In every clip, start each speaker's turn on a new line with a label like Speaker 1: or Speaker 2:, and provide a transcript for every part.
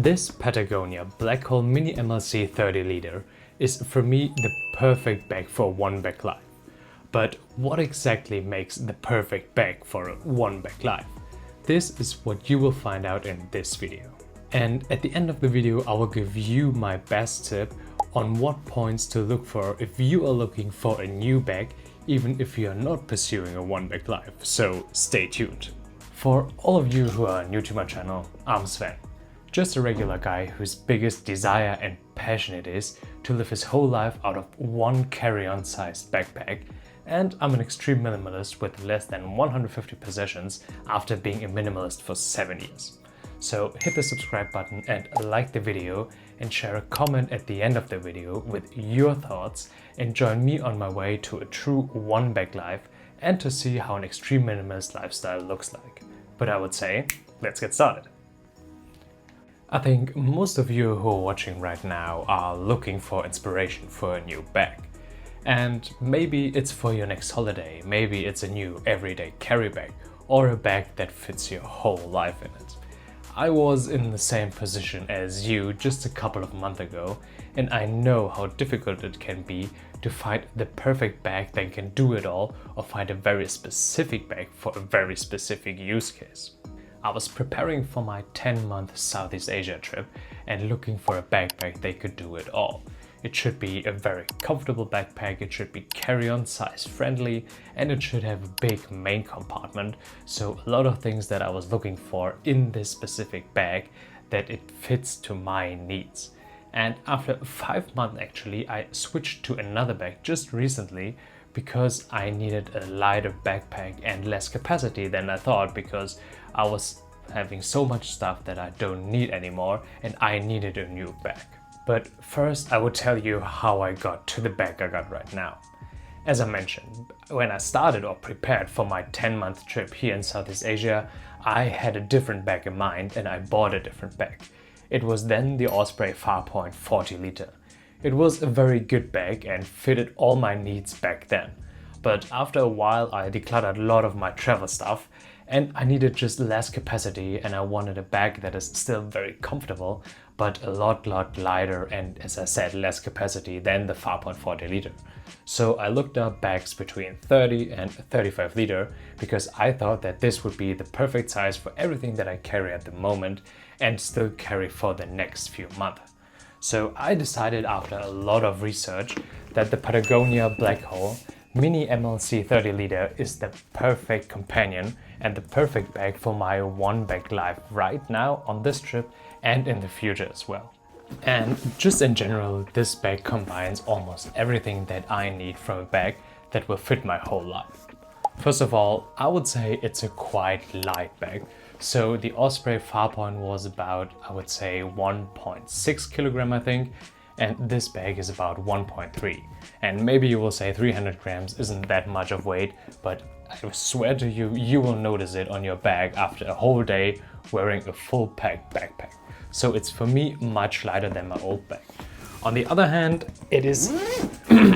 Speaker 1: This Patagonia Black Hole Mini MLC 30 liter is for me the perfect bag for one bag life. But what exactly makes the perfect bag for a one bag life? This is what you will find out in this video. And at the end of the video I will give you my best tip on what points to look for if you are looking for a new bag, even if you are not pursuing a one bag life, so stay tuned. For all of you who are new to my channel, I'm Sven. Just a regular guy whose biggest desire and passion it is to live his whole life out of one carry-on sized backpack, and I'm an extreme minimalist with less than 150 possessions after being a minimalist for 7 years. So hit the subscribe button and like the video and share a comment at the end of the video with your thoughts and join me on my way to a true one bag life and to see how an extreme minimalist lifestyle looks like. But I would say, let's get started. I think most of you who are watching right now are looking for inspiration for a new bag. And maybe it's for your next holiday, maybe it's a new everyday carry bag or a bag that fits your whole life in it. I was in the same position as you just a couple of months ago, and I know how difficult it can be to find the perfect bag that can do it all or find a very specific bag for a very specific use case. I was preparing for my 10-month Southeast Asia trip and looking for a backpack that could do it all. It should be a very comfortable backpack, it should be carry-on size friendly, and it should have a big main compartment. So a lot of things that I was looking for in this specific bag, that it fits to my needs. And after 5 months actually, I switched to another bag just recently because I needed a lighter backpack and less capacity than I thought, because I was having so much stuff that I don't need anymore and I needed a new bag. But first I will tell you how I got to the bag I got right now. As I mentioned, when I started or prepared for my 10-month trip here in Southeast Asia, I had a different bag in mind and I bought a different bag. It was then the Osprey Farpoint 40 liter. It was a very good bag and fitted all my needs back then. But after a while I decluttered a lot of my travel stuff and I needed just less capacity, and I wanted a bag that is still very comfortable but a lot lighter and, as I said, less capacity than the Farpoint 40 liter. So I looked up bags between 30 and 35 liter because I thought that this would be the perfect size for everything that I carry at the moment and still carry for the next few months. So I decided after a lot of research that the Patagonia Black Hole Mini MLC 30 liter is the perfect companion and the perfect bag for my one bag life right now on this trip and in the future as well. And just in general, this bag combines almost everything that I need from a bag that will fit my whole life. First of all, I would say it's a quite light bag. So the Osprey Farpoint was about, I would say, 1.6 kilogram, I think, and this bag is about 1.3. And maybe you will say 300 grams isn't that much of weight, but I swear to you, you will notice it on your bag after a whole day wearing a full pack backpack. So it's for me much lighter than my old bag. On the other hand, it is,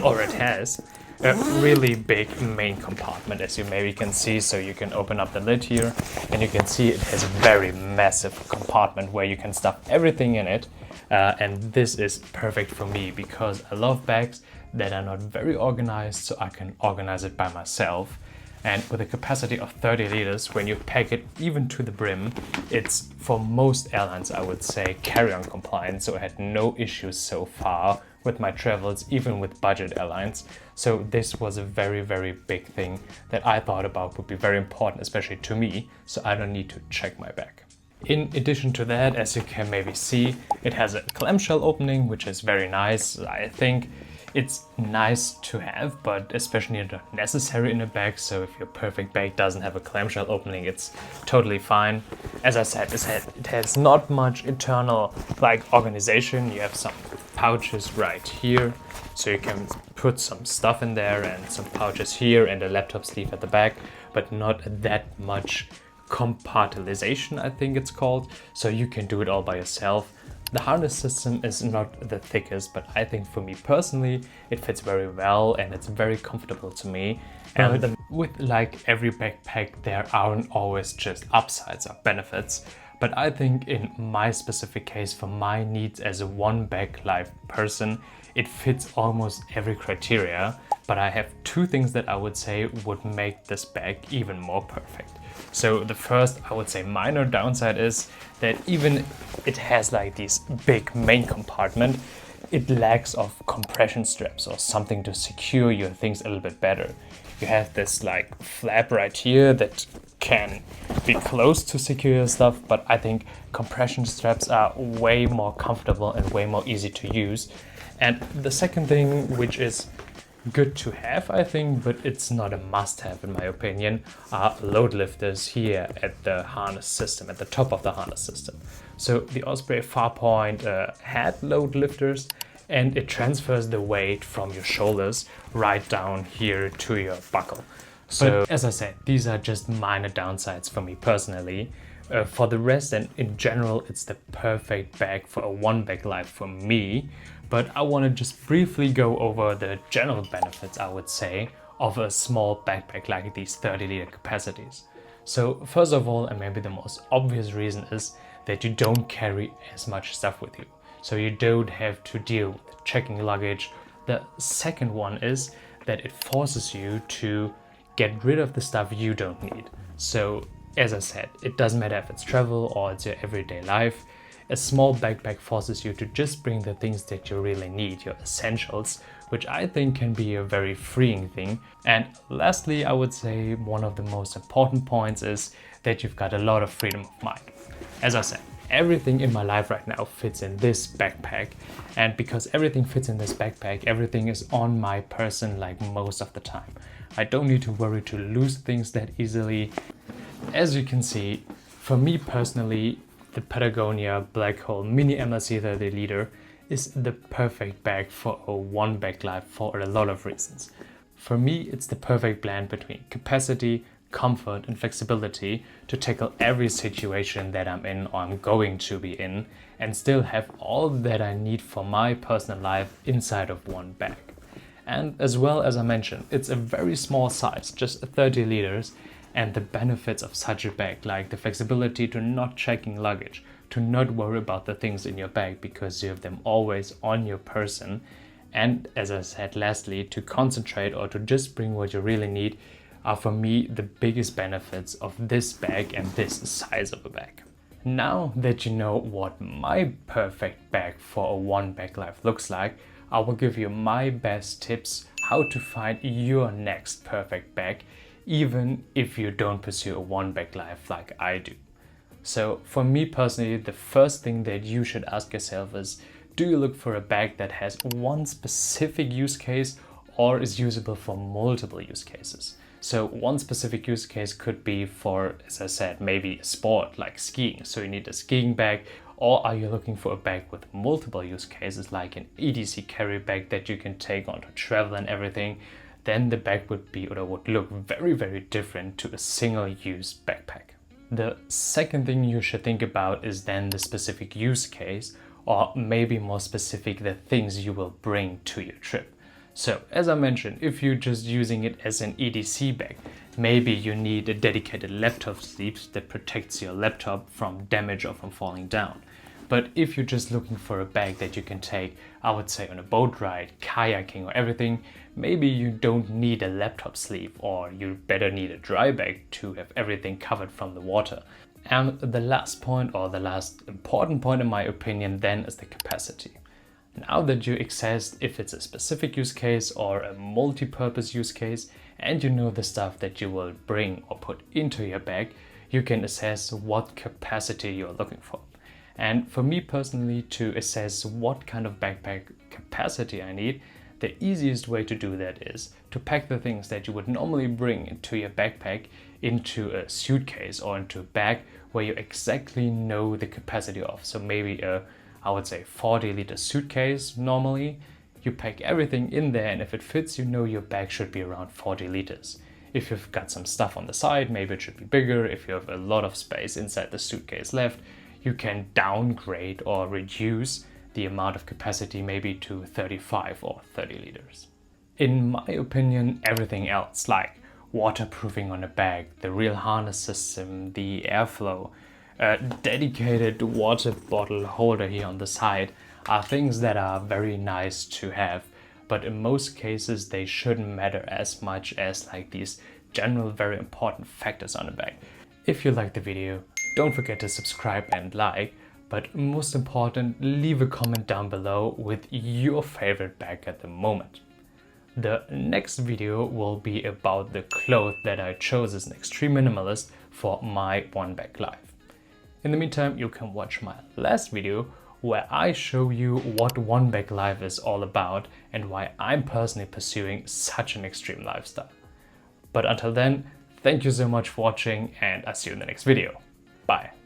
Speaker 1: or it has, a really big main compartment, as you maybe can see. So you can open up the lid here and you can see it has a very massive compartment where you can stuff everything in it. And this is perfect for me because I love bags that are not very organized, so I can organize it by myself. And with a capacity of 30 liters, when you pack it even to the brim, it's, for most airlines, I would say, carry-on compliant. So I had no issues so far with my travels, even with budget airlines. So this was a very, very big thing that I thought about would be very important, especially to me, so I don't need to check my bag. In addition to that, as you can maybe see, it has a clamshell opening, which is very nice. I think it's nice to have, but especially not necessary in a bag. So if your perfect bag doesn't have a clamshell opening, it's totally fine. As I said, it has not much internal organization. You have some pouches right here, so you can put some stuff in there, and some pouches here and a laptop sleeve at the back, but not that much compartmentalization, I think it's called, so you can do it all by yourself. The harness system is not the thickest, but I think for me personally it fits very well and it's very comfortable to me. And with like every backpack, there aren't always just upsides or benefits, But I think in my specific case, for my needs as a one bag life person, it fits almost every criteria. But I have two things that I would say would make this bag even more perfect. So the first, I would say, minor downside is that even it has like this big main compartment, it lacks of compression straps or something to secure your things a little bit better. You have this like flap right here that can be close to secure your stuff, but I think compression straps are way more comfortable and way more easy to use. And the second thing, which is good to have, I think, but it's not a must-have in my opinion, are load lifters here at the harness system, at the top of the harness system. So the Osprey Farpoint had load lifters, and it transfers the weight from your shoulders right down here to your buckle. So as I said, these are just minor downsides for me personally. For the rest and in general, it's the perfect bag for a one bag life for me. But I want to just briefly go over the general benefits, I would say, of a small backpack like these 30-liter capacities. So first of all, and maybe the most obvious reason, is that you don't carry as much stuff with you. So you don't have to deal with checking luggage. The second one is that it forces you to get rid of the stuff you don't need. So as I said, it doesn't matter if it's travel or it's your everyday life. A small backpack forces you to just bring the things that you really need, your essentials, which I think can be a very freeing thing. And lastly, I would say one of the most important points is that you've got a lot of freedom of mind. As I said, everything in my life right now fits in this backpack, and because everything fits in this backpack, everything is on my person like most of the time. I don't need to worry to lose things that easily. As you can see, for me personally, the Patagonia Black Hole Mini MLC 30 liter is the perfect bag for a one bag life for a lot of reasons. For me, it's the perfect blend between capacity, comfort and flexibility to tackle every situation that I'm in or I'm going to be in, and still have all that I need for my personal life inside of one bag. And as well, as I mentioned, it's a very small size, just 30 liters, and the benefits of such a bag, like the flexibility to not checking luggage, to not worry about the things in your bag because you have them always on your person, and as I said, lastly, to concentrate or to just bring what you really need, are for me the biggest benefits of this bag and this size of a bag. Now that you know what my perfect bag for a one bag life looks like, I will give you my best tips how to find your next perfect bag, even if you don't pursue a one bag life like I do. So for me personally, the first thing that you should ask yourself is, do you look for a bag that has one specific use case or is usable for multiple use cases? So one specific use case could be for, as I said, maybe a sport like skiing. So you need a skiing bag. Or are you looking for a bag with multiple use cases like an EDC carry bag that you can take on to travel and everything? Then the bag would be, or would look very, very different to a single-use backpack. The second thing you should think about is then the specific use case, or maybe more specific, the things you will bring to your trip. So as I mentioned, if you're just using it as an EDC bag, maybe you need a dedicated laptop sleeve that protects your laptop from damage or from falling down. But if you're just looking for a bag that you can take, I would say, on a boat ride, kayaking or everything, maybe you don't need a laptop sleeve, or you better need a dry bag to have everything covered from the water. And the last point, or the last important point in my opinion, then is the capacity. Now that you assess if it's a specific use case or a multi-purpose use case, and you know the stuff that you will bring or put into your bag, you can assess what capacity you're looking for. And for me personally, to assess what kind of backpack capacity I need, the easiest way to do that is to pack the things that you would normally bring into your backpack into a suitcase or into a bag where you exactly know the capacity of. So maybe I would say 40-liter suitcase normally. You pack everything in there, and if it fits, you know your bag should be around 40 liters. If you've got some stuff on the side, maybe it should be bigger. If you have a lot of space inside the suitcase left, you can downgrade or reduce the amount of capacity maybe to 35 or 30 liters. In my opinion, everything else like waterproofing on a bag, the real harness system, the airflow, A dedicated water bottle holder here on the side are things that are very nice to have, but in most cases they shouldn't matter as much as like these general very important factors on the bag. If you liked the video, don't forget to subscribe and like, but most important, leave a comment down below with your favorite bag at the moment. The next video will be about the clothes that I chose as an extreme minimalist for my one bag life. In the meantime, you can watch my last video where I show you what one bag life is all about and why I'm personally pursuing such an extreme lifestyle. But until then, thank you so much for watching and I'll see you in the next video. Bye.